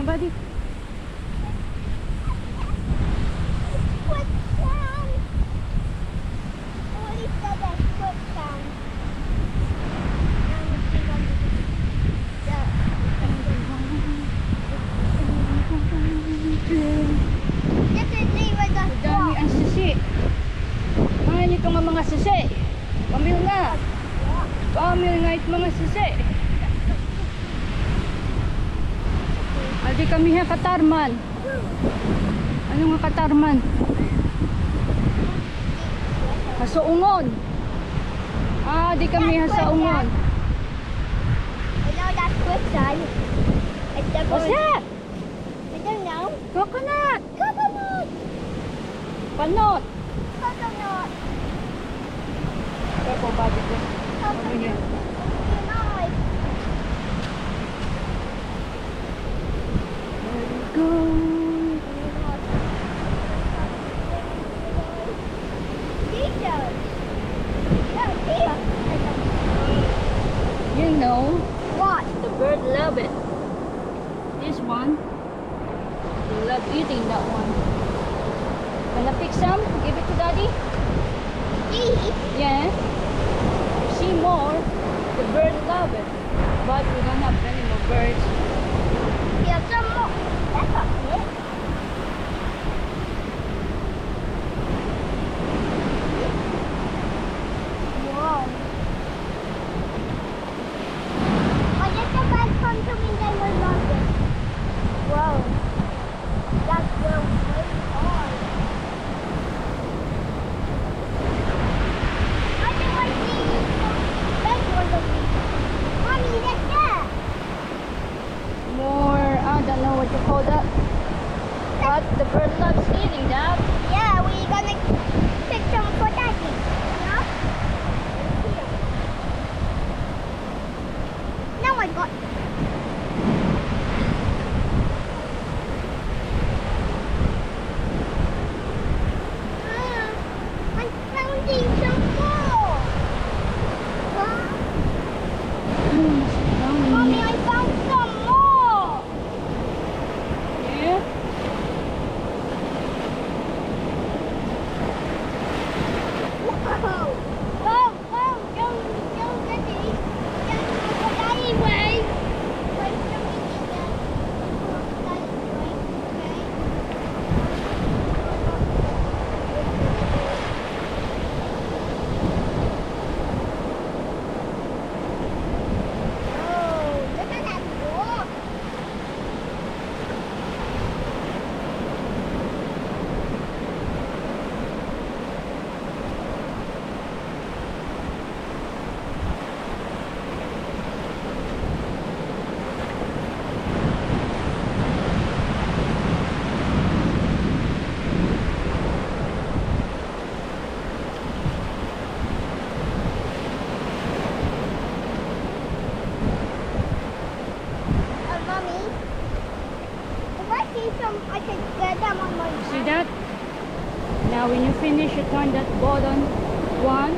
buddy. Foot sound. Only said that foot sound. This is where the Dami ang sisi. Ay, ito nga mga sisi. Pamil na. Pamil nga ito mga sisi. Adi kami ha katarman. Ano nga katarman? Hasuungon. Di kami ha sa ungon. I know that's foot sound. It's the What's that? I don't know. Coconut. Coconut. Panot. Coconut. Careful, buddy. Over here. You know it. There we go. You know What? the bird love it. This one, they love eating that one. Wanna pick some? Give it to daddy? Eat? Yeah. You see more, the bird love it. But we don't have any more birds. Here's some more. That's not it. Wow. I guess the best come to me they will love it. Wow. That's really hard. I think I see some big ones of these. Mommy, that's that. More, I don't know what you call that. But the bird loves eating that. Yeah, we're gonna pick some for daddy. Yeah? Now I got. I'm counting some more. Huh? Mommy, I found some more. Yeah. Whoa! Whoa! Go, Daddy! Go, Daddy, wait! Wait for me to get Daddy's way, okay? Oh, look at that walk! Mommy, if I see some, I can get them on my See back. that? Now when you finish, you turn that button one